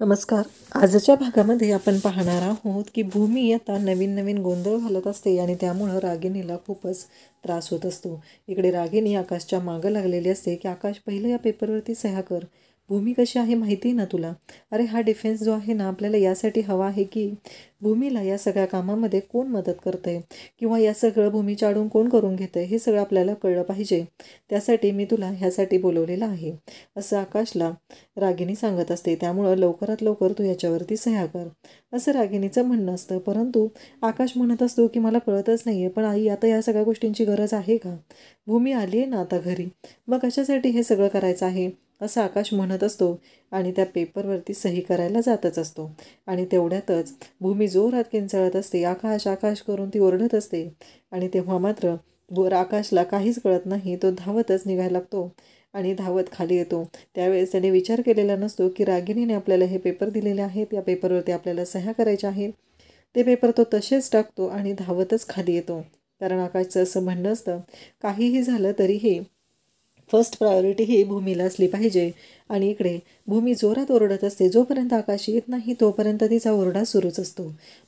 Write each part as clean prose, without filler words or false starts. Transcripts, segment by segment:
नमस्कार. आजच्या भागामध्ये आपण पाहणार आहोत की भूमी आता नवीन नवीन गोंधळ घालत असते आणि त्यामुळं रागिणीला खूपच त्रास होत असतो. इकडे रागिणी आकाशच्या मागं लागलेली असते की आकाश पहिलं या पेपरवरती सह्या कर. भूमी कशी आहे माहिती आहे ना तुला? अरे हा डिफेन्स जो आहे ना आपल्याला यासाठी हवा आहे की भूमीला या सगळ्या कामामध्ये कोण मदत करतंय किंवा या सगळं भूमीच्या आडून कोण करून घेतंय हे सगळं आपल्याला कळलं पाहिजे. त्यासाठी मी तुला ह्यासाठी बोलवलेलं आहे, असं आकाशला रागिणी सांगत असते. त्यामुळं लवकरात लवकर तू याच्यावरती सह्या कर, असं रागिणीचं म्हणणं असतं. परंतु आकाश म्हणत असतो की मला कळतच नाही आहे, पण आई आता या सगळ्या गोष्टींची गरज आहे का? भूमी आली आहे ना आता घरी, मग कशासाठी हे सगळं करायचं आहे, असं आकाश म्हणत असतो आणि त्या पेपरवरती सही करायला जातच असतो. आणि तेवढ्यातच भूमी जोरात किंचाळत असते, आकाश आकाश करून ती ओरडत असते. आणि तेव्हा मात्र आकाशला काहीच कळत नाही. तो धावतच निघायला लागतो आणि धावत खाली येतो. त्यावेळेस त्याने विचार केलेला नसतो की रागिणीने आपल्याला हे पेपर दिलेले आहेत, या पेपरवरती आपल्याला सह्या करायच्या आहेत. ते पेपर तो तसेच टाकतो आणि धावतच खाली येतो. कारण आकाशचं असं म्हणणं असतं, काहीही झालं तरीही फर्स्ट प्रायोरिटी ही भूमीला असली पाहिजे. आणि इकडे भूमी जोरात ओरडत असते. जोपर्यंत आकाश येत नाही तोपर्यंत तिचा ओरडा सुरूच असतो.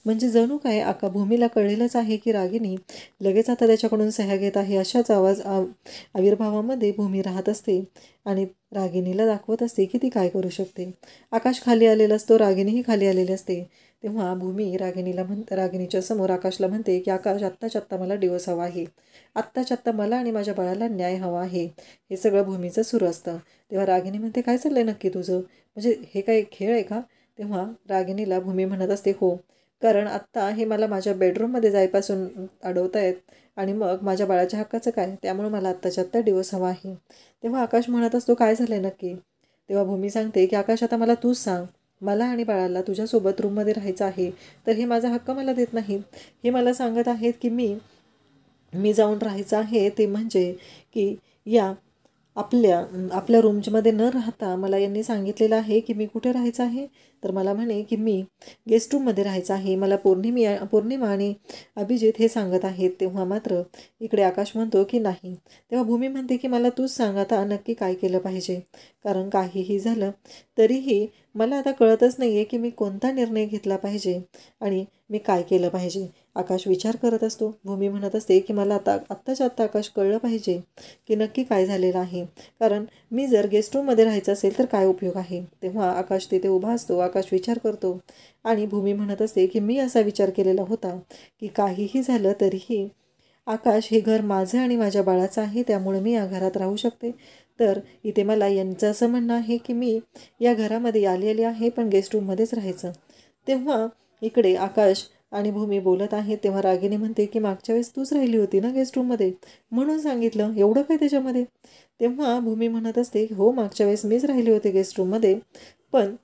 म्हणजे जणू काय भूमीला कळलेलंच आहे की रागिणी लगेच आता त्याच्याकडून सह्या घेत आहे. अशाच आविर्भावामध्ये भूमी राहत असते आणि रागिणीला दाखवत असते की ती काय करू शकते. आकाश खाली आलेला असतो, रागिणीही खाली आलेली असते. तेव्हा भूमी रागिणीच्या समोर आकाशला म्हणते की आकाश, आत्ताच्या आत्ता मला डिवोर्स हवा आहे. आत्ताच्या आत्ता मला आणि माझ्या बाळाला न्याय हवा आहे. हे सगळं भूमीचं सुरू असतं. तेव्हा रागिणी म्हणते, काय चाललंय नक्की तुझं? म्हणजे हे काय खेळ आहे का? तेव्हा रागिणीला भूमी म्हणत असते, हो, कारण आत्ता हे मला माझ्या बेडरूममध्ये जायपासून अडवतायत आणि मग माझ्या बाळाच्या हक्काचं काय? त्यामुळे मला आत्ताच्या आत्ता डिवोर्स हवा आहे. तेव्हा आकाश म्हणत असतो, काय झालंय नक्की? तेव्हा भूमी सांगते की आकाश, आता मला तूच सांग, मला आणि बाळाला तुझ्यासोबत रूममध्ये राहायचं आहे, तर हे माझा हक्क मला देत नाहीत. हे मला सांगत आहेत की मी जाऊन राहायचं आहे, ते म्हणजे की या आपल्या आपल्या रूममध्ये न राहता मला यांनी सांगितलेलं आहे की मी कुठे राहायचं आहे, तर मला म्हणे की मी गेस्ट रूममध्ये राहायचं आहे. मला पौर्णिमा आणि अभिजित हे सांगत आहेत. तेव्हा मात्र इकडे आकाश म्हणतो की नाही. तेव्हा भूमी म्हणते की मला तूच सांग आता नक्की काय केलं पाहिजे, कारण काहीही झालं तरीही मला आता कळतच नाही आहे की मी कोणता निर्णय घेतला पाहिजे आणि मी काय केलं पाहिजे. आकाश विचार करत असतो. भूमी म्हणत असते की मला आत्ताच्या आत्ता आकाश कळलं पाहिजे की नक्की काय झालेलं आहे, कारण मी जर गेस्ट रूममध्ये राहायचं असेल तर काय उपयोग आहे. तेव्हा आकाश तिथे उभा असतो. आकाश विचार करतो आणि भूमी म्हणत असते की मी असा विचार केलेला होता की काहीही झालं तरीही आकाश हे घर माझं आणि माझ्या बाळाचं आहे, त्यामुळे मी या घरात राहू शकते. तर इथे मला यांचं असं म्हणणं आहे की मी या घरामध्ये आलेली आहे पण गेस्ट रूममध्येच राहायचं. तेव्हा इकडे आकाश आणि भूमी बोलत आहेत. तेव्हा रागिणी म्हणते की मागच्या वेळेस तूच राहिली होती ना गेस्ट रूममध्ये, म्हणून सांगितलं, एवढं काय त्याच्यामध्ये? तेव्हा भूमी म्हणत असते की हो, मागच्या वेळेस मीच राहिली होते गेस्ट रूममध्ये, पण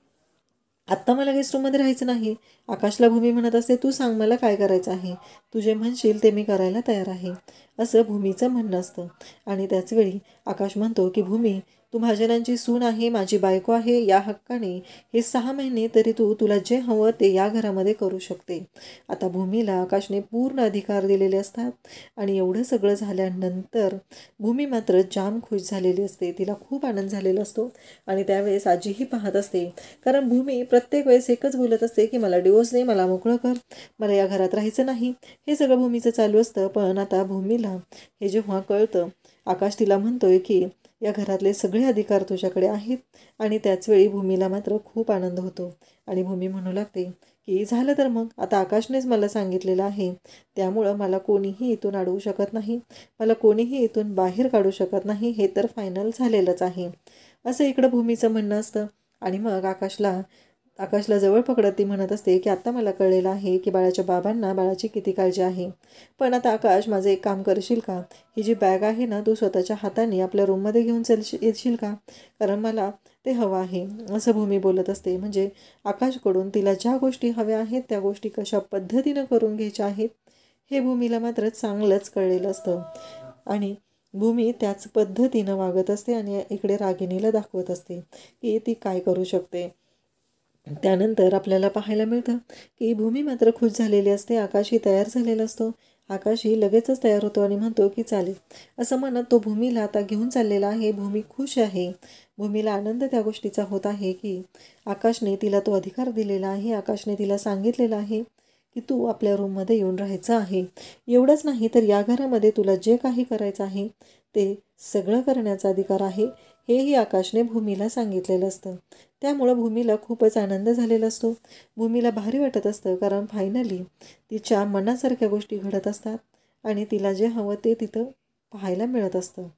आत्ता मला गेस्ट रूममध्ये राहायचं नाही. आकाशला भूमी म्हणत असते, तू सांग मला काय करायचं आहे, तू जे म्हणशील ते मी करायला तयार आहे, असं भूमीचं म्हणणं असतं. आणि त्याचवेळी आकाश म्हणतो की भूमी, तू महाजनांची सून आहे, माझी बायको आहे, या हक्काने हे 6 महिने तरी तुला जे हवं ते या घरामध्ये करू शकते. आता भूमीला आकाशने पूर्ण अधिकार दिलेले असतात. आणि एवढं सगळं झाल्यानंतर भूमी मात्र जाम खुश झालेली असते. तिला खूप आनंद झालेला असतो. आणि त्यावेळेस आजीही पाहत असते, कारण भूमी प्रत्येक वेळेस एकच बोलत असते की मला डिवोर्स दे, मला मोकळं कर, मला या घरात राहायचं नाही. हे सगळं भूमीचं चालू असतं. पण आता भूमीला हे जेव्हा कळतं, आकाश तिला म्हणतोय की या घरातले सगळे अधिकार तुझ्याकडे आहेत. आणि त्याचवेळी भूमीला मात्र खूप आनंद होतो. आणि भूमी म्हणू लागते की झालं तर मग आता आकाशनेच मला सांगितलेलं आहे, त्यामुळं मला कोणीही इथून अडवू शकत नाही, मला कोणीही इथून बाहेर काढू शकत नाही, हे तर फायनल झालेलंच आहे, असं इकडं भूमीचं म्हणणं असतं. आणि मग आकाशला जवळ पकडत ती म्हणत असते की आता मला कळलेलं आहे की बाळाच्या बाबांना बाळाची किती काळजी आहे. पण आता आकाश, माझं एक काम करशील का? ही जी बॅग आहे ना, तू स्वतःच्या हाताने आपल्या रूममध्ये घेऊन येशील का? कारण मला ते हवं आहे, असं भूमी बोलत असते. म्हणजे आकाशकडून तिला ज्या गोष्टी हव्या आहेत त्या गोष्टी कशा पद्धतीनं करून घ्यायच्या आहेत हे भूमीला मात्र चांगलंच कळलेलं असतं. आणि भूमी त्याच पद्धतीनं वागत असते आणि इकडे रागिणीला दाखवत असते की ती काय करू शकते. त्यानंतर आपल्याला पाहायला मिळतं की भूमी मात्र खुश झालेली असते. आकाशही तयार झालेला असतो. आकाशही लगेचच तयार होतो आणि म्हणतो की चालेल. असं म्हणत तो भूमीला आता घेऊन चाललेला आहे. भूमी खुश आहे. भूमीला आनंद त्या गोष्टीचा होत आहे की आकाशने तिला तो अधिकार दिलेला आहे. आकाशने तिला सांगितलेलं आहे की तू आपल्या रूममध्ये येऊन राहायचं आहे. एवढंच नाही तर या घरामध्ये तुला जे काही करायचं आहे ते सगळं करण्याचा अधिकार आहे, हेही आकाशने भूमीला सांगितलेलं असतं. त्यामुळं भूमीला खूपच आनंद झालेला असतो. भूमीला भारी वाटत असतं, कारण फायनली तिच्या मनासारख्या गोष्टी घडत असतात आणि तिला जे हवं ते तिथं पाहायला मिळत असतं.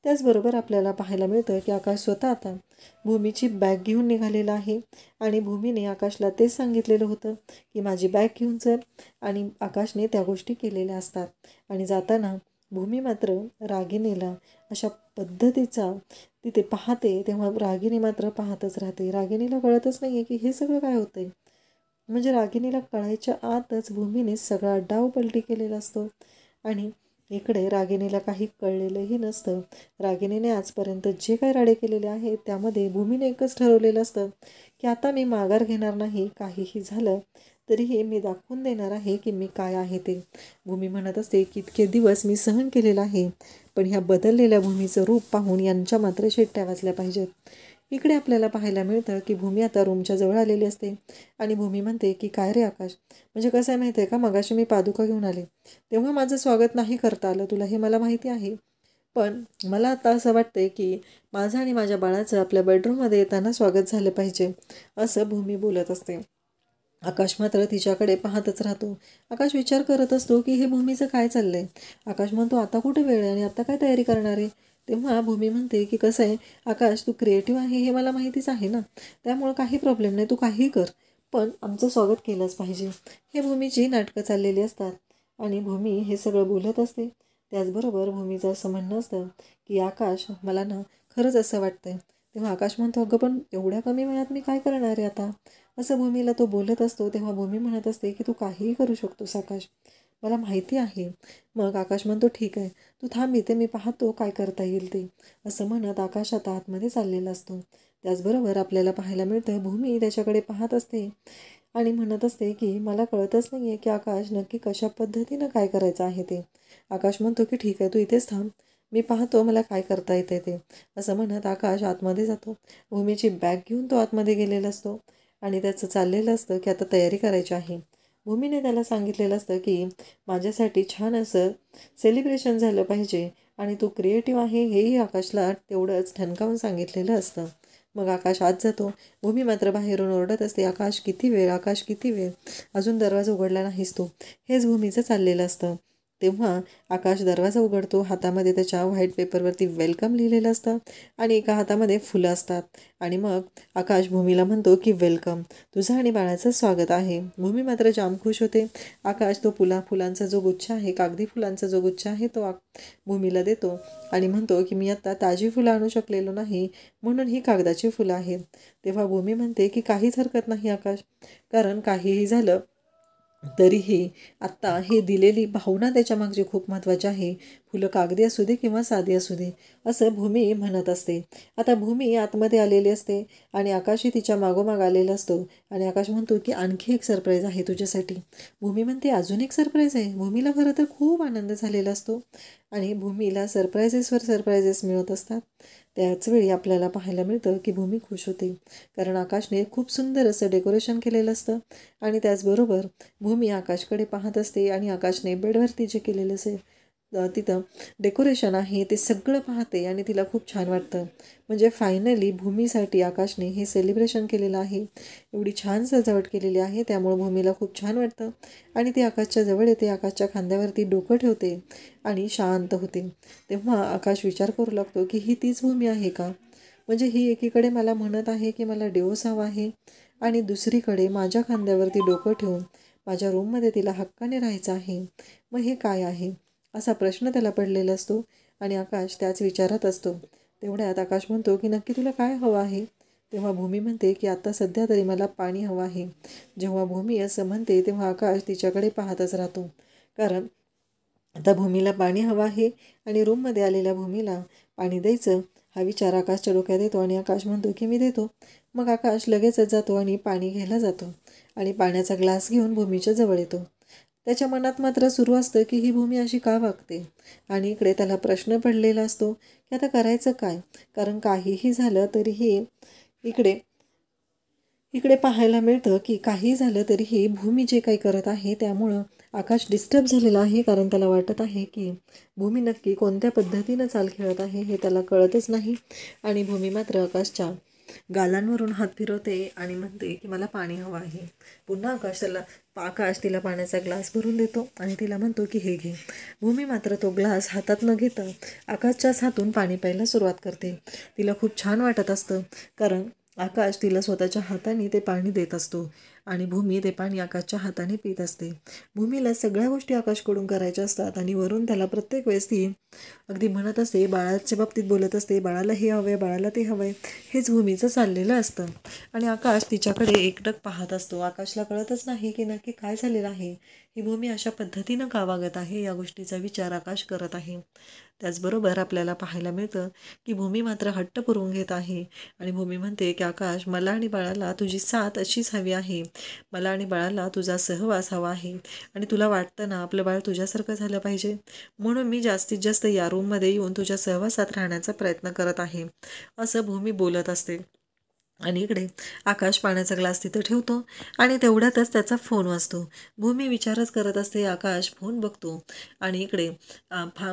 त्याचबरोबर आपल्याला पाहायला मिळतं की आकाश स्वतः आता भूमीची बॅग घेऊन निघालेला आहे आणि भूमीने आकाशला तेच सांगितलेलं होतं की माझी बॅग घेऊन चल, आणि आकाशने त्या गोष्टी केलेल्या असतात. आणि जाताना भूमी मात्र रागिणीला अशा पद्धतीचा तिथे पाहते, तेव्हा रागिणी मात्र पाहतच राहते. रागिणीला कळतच नाही आहे की हे सगळं काय होतंय. म्हणजे रागिणीला कळायच्या आतच भूमीने सगळा डाव पलटी केलेला असतो आणि इकडे रागिणीला काही कळलेलंही नसतं. रागिणीने आजपर्यंत जे काही राडे केलेले आहेत त्यामध्ये भूमीने एकच ठरवलेलं असतं की आता मी माघार घेणार नाही. काहीही झालं तरीही मी दाखवून देणार आहे की मी काय आहे ते. भूमी म्हणत असते की इतके दिवस मी सहन केलेलं आहे, पण ह्या बदललेल्या भूमीचं रूप पाहून यांच्या मात्र शेट्ट्या वाजल्या पाहिजेत. इकडे आपल्याला पाहायला मिळतं की भूमी आता रूमच्या जवळ आलेली असते आणि भूमी म्हणते की काय रे आकाश, म्हणजे कसं आहे माहिती आहे का, मगाशी मी पादुका घेऊन आले तेव्हा माझं स्वागत नाही करता आलं तुला, हे मला माहिती आहे. पण मला आता असं वाटतंय की माझं आणि माझ्या बाळाचं आपल्या बेडरूममध्ये येताना स्वागत झालं पाहिजे, असं भूमी बोलत असते. आकाश मात्र तिच्याकडे पाहतच राहतो. आकाश विचार करत असतो की हे भूमीचं काय चाललंय. आकाश म्हणतो आता कुठे वेळ आहे आणि आता काय तयारी करणार आहे. तेव्हा भूमी म्हणते की कसं आहे आकाश, तू क्रिएटिव्ह आहे हे मला माहितीच आहे ना, त्यामुळं काही प्रॉब्लेम नाही, तू काहीही कर, पण आमचं स्वागत केलंच पाहिजे. हे भूमीची नाटकं चाललेली असतात आणि भूमी हे सगळं बोलत असते. त्याचबरोबर भूमीचं असं म्हणणं असतं की आकाश, मला ना खरंच असं वाटतंय. तेव्हा आकाश म्हणतो अगं पण एवढ्या कमी वेळात मी काय करणार आहे आता, असं भूमीला तो बोलत असतो. तेव्हा भूमी म्हणत असते की तू काहीही करू शकतोस आकाश, मला माहिती आहे. मग आकाश म्हणतो ठीक आहे, तू थांब इथे, मी पाहतो काय करता येईल ते, असं म्हणत आकाश आता आतमध्ये चाललेला असतो. त्याचबरोबर आपल्याला पाहायला मिळतं भूमी त्याच्याकडे पाहत असते आणि म्हणत असते की मला कळतच नाही आहे की आकाश नक्की कशा पद्धतीनं काय करायचं आहे ते. आकाश म्हणतो की ठीक आहे, तू इथेच थांब, मी पाहतो मला काय करता येते ते, असं म्हणत आकाश आतमध्ये जातो. भूमीची बॅग घेऊन तो आतमध्ये गेलेला असतो आणि त्याचं चाललेलं असतं की आता तयारी करायची आहे. भूमीने त्याला सांगितलेलं असतं की माझ्यासाठी छान असं सेलिब्रेशन झालं पाहिजे आणि तो क्रिएटिव्ह आहे हेही आकाशला तेवढंच ठणकावून सांगितलेलं असतं. मग आकाश आत जातो. भूमी मात्र बाहेरून ओरडत असते आकाश किती वेळ, आकाश किती वेळ, अजून दरवाजा उघडला नाहीस तू, हेच भूमीचं चाललेलं असतं. तेव्हा आकाश दरवाजा उघडतो. हातामध्ये त्याच्या व्हाईट पेपरवरती वेलकम लिहिलेलं असतं आणि एका हातामध्ये फुलं असतात. आणि मग आकाश भूमीला म्हणतो की वेलकम, तुझं आणि बाळाचं स्वागत आहे. भूमी मात्र जाम खुश होते. आकाश तो फुलांचा जो गुच्छ आहे, कागदी फुलांचा जो गुच्छ आहे तो भूमीला देतो आणि म्हणतो की मी आत्ता ताजी फुलं आणू शकलेलो नाही म्हणून ही कागदाची फुलं आहेत. तेव्हा भूमी म्हणते की काहीच हरकत नाही आकाश, कारण काहीही झालं तरीही आत्ता हे दिलेली भावना त्याच्या मागची खूप महत्त्वाची आहे. फुलं कागदी असू दे किंवा साधी असू दे, असं भूमी म्हणत असते. आता भूमी आतमध्ये आलेली असते आणि आकाशही तिच्या मागोमाग आलेला असतो आणि आकाश म्हणतो की आणखी एक सरप्राईज आहे तुझ्यासाठी. भूमी म्हणते अजून एक सरप्राईज आहे. भूमीला खरं तर खूप आनंद झालेला असतो आणि भूमीला सरप्राईजेसवर सरप्राईजेस मिळत असतात. त्याचवेळी आपल्याला पाहायला मिळतं की भूमी खुश होते, कारण आकाशने खूप सुंदर असं डेकोरेशन केलेलं असतं आणि त्याचबरोबर भूमी आकाशकडे पाहत असते आणि आकाशने बेडवरती जे केलेलं असेल तिथं डेकोरेशन आहे ते सगळं पाहते आणि तिला खूप छान वाटतं. म्हणजे फायनली भूमीसाठी आकाशने हे सेलिब्रेशन केलेलं आहे, एवढी छान सजावट केलेली आहे, त्यामुळं भूमीला खूप छान वाटतं आणि ती आकाशच्या जवळ येते, आकाशच्या खांद्यावरती डोकं ठेवते आणि शांत होते. तेव्हा आकाश विचार करू लागतो की ही तीच भूमी आहे का, म्हणजे ही एकीकडे मला म्हणत आहे की मला डिवोर्स हवा आहे आणि दुसरीकडे माझ्या खांद्यावरती डोकं ठेवून माझ्या रूममध्ये तिला हक्काने राहायचं आहे. मग हे काय आहे, असा प्रश्न त्याला पडलेला असतो आणि आकाश त्याच विचारात असतो. तेवढ्यात आकाश म्हणतो की नक्की तुला काय हवं आहे. तेव्हा भूमी म्हणते की आता सध्या तरी मला पाणी हवं आहे. जेव्हा भूमी असं म्हणते तेव्हा आकाश तिच्याकडे पाहतच राहतो, कारण आता भूमीला पाणी हवं आहे आणि रूममध्ये आलेल्या भूमीला पाणी द्यायचं हा विचार आकाशच्या डोक्यात येतो आणि आकाश म्हणतो की मी देतो. मग आकाश लगेचच जातो आणि पाणी घ्यायला जातो आणि पाण्याचा ग्लास घेऊन भूमीच्या जवळ येतो. त्याच्या मनात मात्र सुरू असतं की ही भूमी अशी का वागते. आणि इकडे त्याला प्रश्न पडलेला असतो की आता करायचं काय. कारण काहीही झालं तरीही इकडे इकडे पाहायला मिळतं की काही झालं तरीही भूमी जे काही करत आहे त्यामुळं आकाश डिस्टर्ब झालेला आहे. कारण त्याला वाटत आहे की भूमी नक्की कोणत्या पद्धतीनं चाल खेळत आहे हे त्याला कळतच नाही. आणि भूमी मात्र आकाशच्या गालांवरून हात फिरवते आणि म्हणते की मला पाणी हवं आहे. पुन्हा आकाश तिला पाण्याचा ग्लास भरून देतो आणि तिला म्हणतो की हे घे. भूमी मात्र तो ग्लास हातात न घेता आकाशच्याच हातून पाणी प्यायला सुरुवात करते. तिला खूप छान वाटत असतं कारण आकाश तिला स्वतःच्या हाताने ते पाणी देत असतो आणि भूमी ते पाणी आकाशच्या हाताने पित असते. भूमीला सगळ्या गोष्टी आकाशकडून करायच्या असतात आणि वरून त्याला प्रत्येक वेळेस ती अगदी म्हणत असते, बाळाच्या बाबतीत बोलत असते, बाळाला हे हवं आहे, बाळाला ते हवं आहे, हेच भूमीचं चाललेलं असतं. आणि आकाश तिच्याकडे एकटक पाहत असतो. आकाशला कळतच नाही की नक्की काय झालेलं आहे. ही भूमी अशा पद्धतीनं का वागत आहे या गोष्टीचा विचार आकाश करत आहे. त्याचबरोबर आपल्याला पाहायला मिळतं की भूमी मात्र हट्ट पुरवून घेत आहे आणि भूमी म्हणते की आकाश, मला आणि बाळाला तुझी साथ अशीच हवी आहे. मला आणि बाळाला तुझा सहवास हवा आहे आणि तुला वाटतं ना आपलं बाळ तुझ्यासारखं झालं पाहिजे, म्हणून मी जास्तीत जास्त या रूममध्ये येऊन तुझ्या सहवासात राहण्याचा प्रयत्न करत आहे, असं भूमी बोलत असते. आणि इकडे आकाश पाण्याचा ग्लास तिथं ठेवतो आणि तेवढ्यातच त्याचा फोन वाजतो. भूमी विचारच करत असते. आकाश फोन बघतो आणि इकडे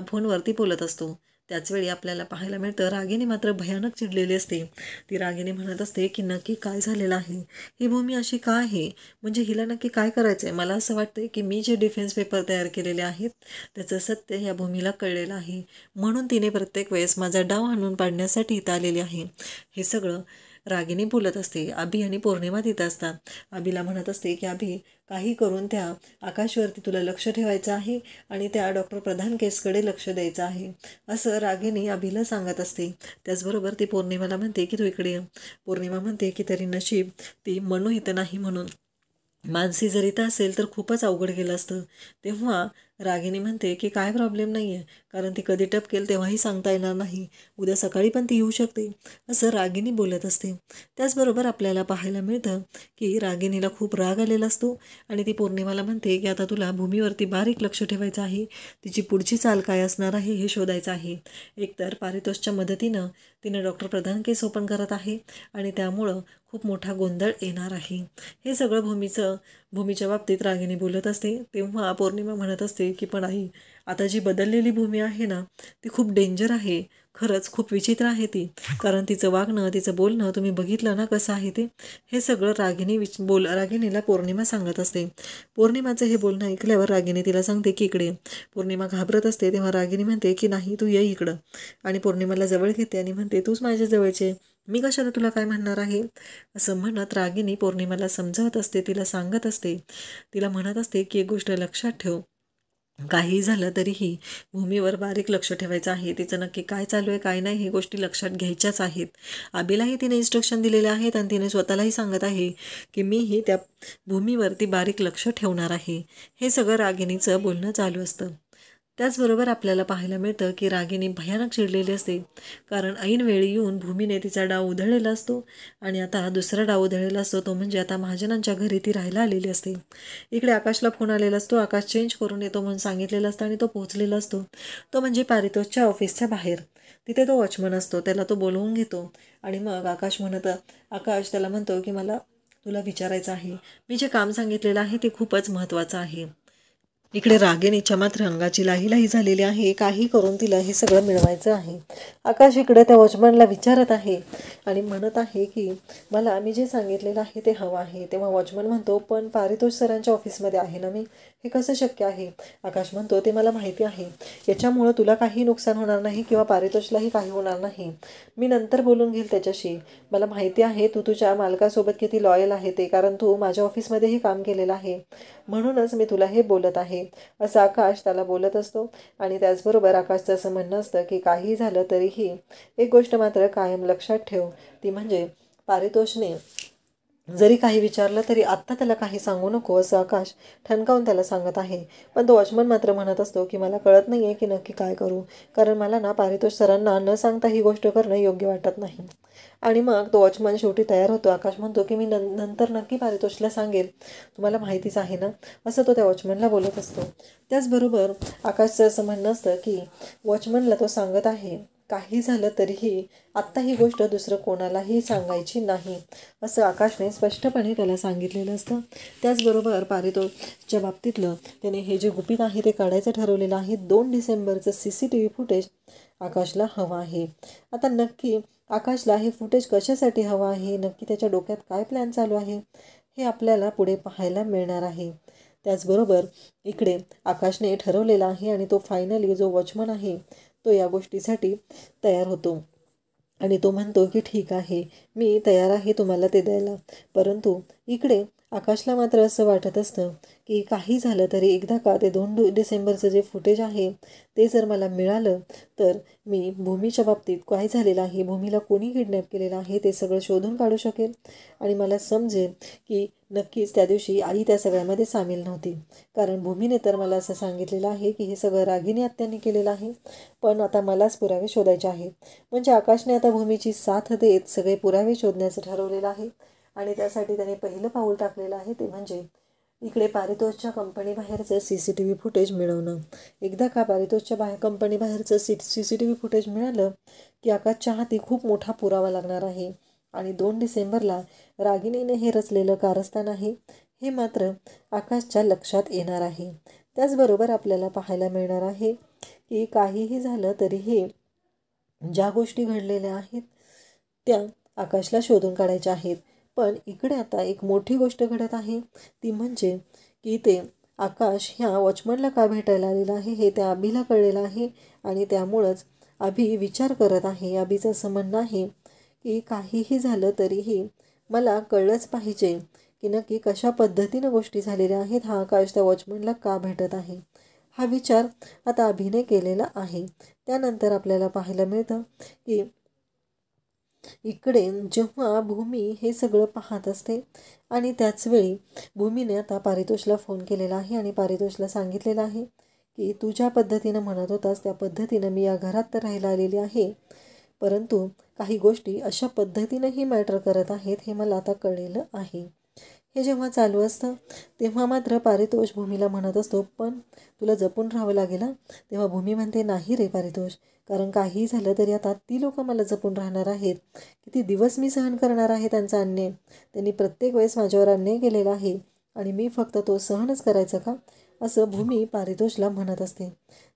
फोनवरती बोलत असतो. त्याचवेळी आपल्याला पाहायला मिळतं रागिनी मात्र भयानक चिडलेली असते. ती रागिनी म्हणत असते की नक्की काय झालेलं आहे, ही भूमी अशी का आहे, म्हणजे हिला नक्की काय करायचं आहे. मला असं वाटतं की मी जे डिफेन्स पेपर तयार केलेले आहेत त्याचं सत्य या भूमीला कळलेलं आहे, म्हणून तिने प्रत्येक वेळेस माझा डाव हाणून पाडण्यासाठी इथं आलेली आहे. हे सगळं रागिनी बोलत असते. अभि आणि पौर्णिमा तिथं असतात. अभिला म्हणत असते की अभि, काही करून त्या आकाशवरती तुला लक्ष ठेवायचं आहे आणि त्या डॉक्टर प्रधान केसकडे लक्ष द्यायचं आहे, असं रागिनी अभिला सांगत असते. त्याचबरोबर ती पौर्णिमाला म्हणते की तू इकडे ये. पौर्णिमा म्हणते की तरी नशीब ती मनू इथं नाही, म्हणून मानसी जर इथं असेल तर खूपच अवघड गेलं असतं. तेव्हा रागिनी म्हणते की काय प्रॉब्लेम नाही आहे, कारण ती कधी टपकेल तेव्हाही सांगता येणार नाही, उद्या सकाळी पण ती येऊ शकते, असं रागिनी बोलत असते. त्याचबरोबर आपल्याला पाहायला मिळतं की रागिनीला खूप राग आलेला असतो आणि ती पौर्णिमाला म्हणते की आता तुला भूमीवरती बारीक लक्ष ठेवायचं आहे, तिची पुढची चाल काय असणार आहे हे शोधायचं आहे. एकतर पारितोषच्या मदतीनं तिनं डॉक्टर प्रधान केस ओपन करत आहे आणि त्यामुळं खूप मोठा गोंधळ येणार आहे. हे सगळं भूमीच्या बाबतीत रागिनी बोलत असते. तेव्हा पौर्णिमा म्हणत असते की पण आई, आता जी बदललेली भूमी आहे ना ती खूप डेंजर आहे, खरंच खूप विचित्र आहे ती, कारण तिचं वागणं तिचं बोलणं तुम्ही बघितलं ना कसं आहे ते. हे सगळं रागिनीला पौर्णिमा सांगत असते. पौर्णिमाचं हे बोलणं ऐकल्यावर रागिनी तिला सांगते की इकडे. पौर्णिमा घाबरत असते. तेव्हा रागिनी म्हणते की नाही, तू ये इकडं, आणि पौर्णिमाला जवळ घेते आणि म्हणते तूच माझ्या जवळचे, मी कशाला तुला काय म्हणणार आहे, असं म्हणत रागिनी पौर्णिमाला समजावत असते, तिला सांगत असते. तिला म्हणत असते की एक गोष्ट लक्षात ठेव, काही झालं तरीही भूमीवर बारीक लक्ष ठेवायचं आहे, तिचं नक्की काय चालू आहे काय नाही हे गोष्टी लक्षात घ्यायच्याच आहेत. आबीलाही तिने इन्स्ट्रक्शन दिलेले आहेत आणि तिने स्वतःलाही सांगत आहे की मीही त्या भूमीवरती बारीक लक्ष ठेवणार आहे. हे सगळं रागिनीचं बोलणं चालू असतं. त्याचबरोबर आपल्याला पाहायला मिळतं की रागिनी भयानक चिडलेली असते, कारण ऐन वेळी येऊन भूमीने तिचा डाव उधळलेला असतो आणि आता दुसरा डाव उधळलेला असतो, तो म्हणजे आता महाजनांच्या घरी ती राहायला आलेली असते. इकडे आकाशला फोन आलेला असतो. आकाश चेंज करून येतो म्हणून सांगितलेलं असतं आणि तो पोहोचलेला असतो. तो म्हणजे पारितोषच्या ऑफिसच्या बाहेर. तिथे तो वॉचमन असतो. त्याला तो बोलवून घेतो आणि मग आकाश त्याला म्हणतो की मला तुला विचारायचं आहे, मी जे काम सांगितलेलं आहे ते खूपच महत्त्वाचं आहे. इकडे रागिनीच्या मात्र अंगाची लाही झालेली आहे. काही करून तिला हे सगळं मिळवायचं आहे. आकाश इकडे त्या वॉचमॅनला विचारत आहे आणि म्हणत आहे की मला मी जे सांगितलेलं आहे ते हवं आहे. तेव्हा वॉचमन म्हणतो पण पारितोष सरांच्या ऑफिसमध्ये आहे ना मी, हे कसं शक्य आहे. आकाश म्हणतो ते मला माहिती आहे, याच्यामुळं तुला काही नुकसान होणार नाही किंवा पारितोषलाही काही होणार नाही. मी नंतर बोलून घेईल त्याच्याशी. मला माहिती आहे तू तुझ्या मालकासोबत किती लॉयल आहे ते, कारण तू माझ्या ऑफिसमध्येही काम केलेलं आहे, म्हणूनच मी तुला हे बोलत आहे, असं आकाश त्याला बोलत असतो. आणि त्याचबरोबर आकाशचं असं म्हणणं असतं की काही झालं तरीही एक गोष्ट मात्र कायम लक्षात ठेव, ती म्हणजे पारितोषने जरी काही विचारलं तरी आत्ता त्याला काही सांगू नको असं आकाश ठणकावून त्याला सांगत आहे. पण तो वॉचमन मात्र म्हणत असतो की मला कळत नाही आहे की नक्की काय करू, कारण मला ना पारितोष सरांना न सांगता ही गोष्ट करणं योग्य वाटत नाही. आणि मग तो वॉचमन शेवटी तयार होतो. आकाश म्हणतो की मी नंतर नक्की पारितोषला सांगेल, तुम्हाला माहितीच आहे ना, असं तो त्या वॉचमनला बोलत असतो. त्याचबरोबर आकाशचं असं म्हणणं असतं की वॉचमनला तो सांगत आहे काही झालं तरीही आत्ता ही गोष्ट दुसरं कोणालाही सांगायची नाही, असं आकाशने स्पष्टपणे त्याला सांगितलेलं असतं. त्याचबरोबर पारितोषच्या बाबतीतलं त्याने हे जे गुपित आहे ते काढायचं ठरवलेलं आहे. 2 डिसेंबरचं CCTV फुटेज आकाशला हवं आहे. आता नक्की आकाशला हे फुटेज कशासाठी हवं आहे, नक्की त्याच्या डोक्यात काय प्लॅन चालू आहे, हे आपल्याला पुढे पाहायला मिळणार आहे. त्याचबरोबर इकडे आकाशने ठरवलेला आहे आणि तो फायनली जो वॉचमन आहे तो या गोष्टीसाठी तयार होतो. आणि तो म्हणतो की ठीक आहे, मी तयार आहे तुम्हाला ते द्यायला. परंतु इकडे आकाशला मात्र असं वाटत असतं की काही झालं तरी एकदा का ते 2 डिसेंबरचं जे फुटेज आहे ते जर मला मिळालं तर मी भूमीच्या बाबतीत काय झालेलं आहे, भूमीला कोणी किडनॅप केलेलं आहे ते सगळं शोधून काढू शकेल. आणि मला समजेल की नक्कीच त्या दिवशी आई त्या सगळ्यामध्ये सामील नव्हती, कारण भूमीने तर मला असं सांगितलेलं आहे की हे सगळं रागिनी आत्याने केलेलं आहे. पण आता मलाच पुरावे शोधायचे आहेत. म्हणजे आकाशने आता भूमीची साथ देत सगळे पुरावे शोधण्याचं ठरवलेलं आहे. आणि त्यासाठी त्याने पहिलं पाऊल टाकलेलं आहे ते म्हणजे इकडे पारितोषच्या कंपनीबाहेरचं CCTV फुटेज मिळवणं. एकदा का पारितोषच्या कंपनीबाहेरचं CCTV फुटेज मिळालं की आकाशच्या हाती खूप मोठा पुरावा लागणार आहे. आणि 2 डिसेंबरला रागिनीने हे रचलेलं कारस्थान आहे हे मात्र आकाशच्या लक्षात येणार आहे. त्याचबरोबर आपल्याला पाहायला मिळणार आहे की काहीही झालं तरीही ज्या गोष्टी घडलेल्या आहेत त्या आकाशला शोधून काढायच्या आहेत. पण इकडे आता एक मोठी गोष्ट घडत आहे, ती म्हणजे की ते आकाश ह्या वॉचमनला का भेटायला आलेलं आहे हे त्या अभिला कळलेलं आहे. आणि त्यामुळंच अभि विचार करत आहे, अभिचं असं म्हणणं आहे की काहीही झालं तरीही मला कळलंच पाहिजे की नक्की कशा पद्धतीनं गोष्टी झालेल्या आहेत, हा आकाश त्या वॉचमनला का भेटत आहे, हा विचार आता अभिने केलेला आहे. त्यानंतर आपल्याला पाहायला मिळतं की इकडे जेव्हा भूमी हे सगळं पाहत असते आणि त्याचवेळी भूमीने आता पारितोषला फोन केलेला आहे आणि पारितोषला सांगितलेलं आहे की तू ज्या पद्धतीनं म्हणत होतास त्या पद्धतीनं मी या घरात तर राहायला आलेली आहे, परंतु काही गोष्टी अशा पद्धतीनंही मॅटर करत आहेत हे मला आता कळलेलं आहे. हे जेव्हा चालू असतं तेव्हा मात्र पारितोष भूमीला म्हणत असतो पण तुला जपून राहावं लागेल हां. तेव्हा भूमी म्हणते नाही रे पारितोष, कारण काही झालं तरी आता ती लोक मला जपून राहणार आहेत. किती दिवस मी सहन करणार आहे त्यांचा अन्याय, त्यांनी प्रत्येक वेळेस माझ्यावर अन्याय केलेला आहे आणि मी फक्त तो सहनच करायचं का, असं भूमी पारितोषला म्हणत असते.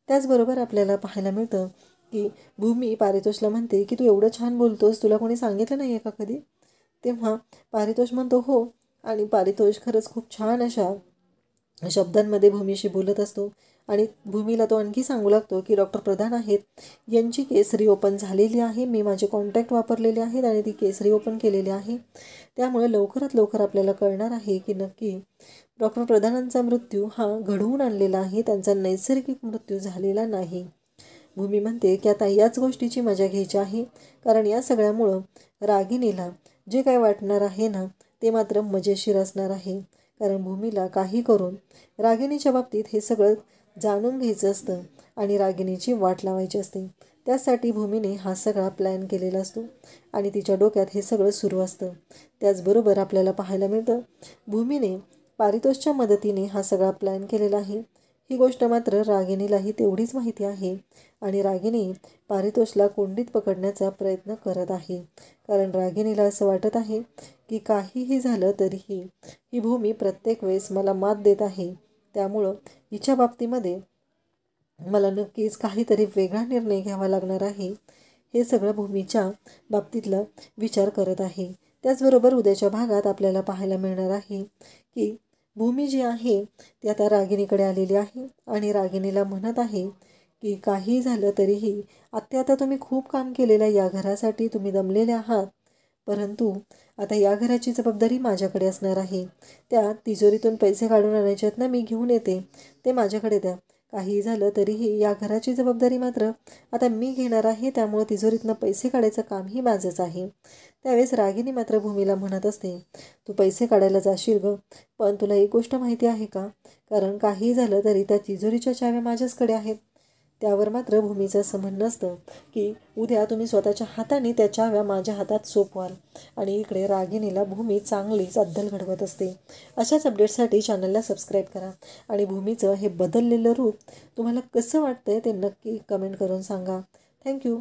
त्याचबरोबर आपल्याला पाहायला मिळतं की भूमी पारितोषला म्हणते की तू एवढं छान बोलतोस, तुला कोणी सांगितलं नाही आहे का कधी. तेव्हा पारितोष म्हणतो हो, आणि पारितोष खरंच खूप छान अशा शब्दांमध्ये भूमीशी बोलत असतो. आणि भूमीला तो आणखी सांगू लागतो की डॉक्टर प्रधान आहेत, यांची केस रिओपन झालेली आहे, मी माझे कॉन्टॅक्ट वापरलेले आहेत आणि ती केस रिओपन केलेली आहे. त्यामुळे लवकरात लवकर आपल्याला कळणार आहे की नक्की डॉक्टर प्रधानांचा मृत्यू हा घडवून आणलेला आहे, त्यांचा नैसर्गिक मृत्यू झालेला नाही. भूमी म्हणते की आता याच गोष्टीची मजा घ्यायची आहे, कारण या सगळ्यामुळं रागिनीला जे काय वाटणार आहे ना ते मात्र मजेशीर असणार आहे. कारण भूमीला काही करून रागिनीच्या बाबतीत हे सगळं जाणून घ्यायचं असतं आणि रागिनीची वाट लावायची असते. त्यासाठी भूमीने हा सगळा प्लॅन केलेला असतो आणि तिच्या डोक्यात हे सगळं सुरू असतं. त्याचबरोबर आपल्याला पाहायला मिळतं भूमीने पारितोषच्या मदतीने हा सगळा प्लॅन केलेला आहे. ही गोष्ट मात्र रागिनीलाही तेवढीच माहिती आहे आणि रागिनी पारितोषला कोंडीत पकडण्याचा प्रयत्न करत आहे. कारण रागिनीला असं वाटत आहे की काहीही झालं तरीही ही भूमी प्रत्येक वेळेस मला मात देत आहे, त्यामुळं हिच्या बाबतीमध्ये मला नक्कीच काहीतरी वेगळा निर्णय घ्यावा लागणार आहे, हे सगळं भूमीच्या बाबतीतलं विचार करत आहे. त्याचबरोबर उद्याच्या भागात आपल्याला पाहायला मिळणार आहे की भूमी जी आहे ती आता रागिनीकडे आलेली आहे आणि रागिनीला म्हणत आहे की काही झालं तरीही आता तुम्ही खूप काम केलेलं आहे या घरासाठी, तुम्ही दमलेले आहात, परंतु आता या घराची जबाबदारी माझ्याकडे असणार आहे. त्या तिजोरीतून पैसे काढून आणायचे आहेत ना, मी घेऊन येते, ते माझ्याकडे द्या. काही झालं तरीही या घराची जबाबदारी मात्र आता मी घेणार आहे, त्यामुळं तिजोरीतनं पैसे काढायचं कामही माझंच आहे. त्यावेळेस रागिनी मात्र भूमीला म्हणत असते, तू पैसे काढायला जाशील ग, पण तुला एक गोष्ट माहिती आहे का, कारण काही झालं तरी त्या तिजोरीच्या चाव्या माझ्याचकडे आहेत. त्यावर मात्र भूमीचं असं म्हणणं असतं की उद्या तुम्ही स्वतःच्या हाताने त्या चाव्या माझ्या हातात सोपवाल. आणि इकडे रागिनीला भूमी चांगलीच अद्दल घडवत असते. अशाच अपडेट्ससाठी चॅनलला सबस्क्राईब करा. आणि भूमीचं हे बदललेलं रूप तुम्हाला कसं वाटतंय ते नक्की कमेंट करून सांगा. थँक्यू.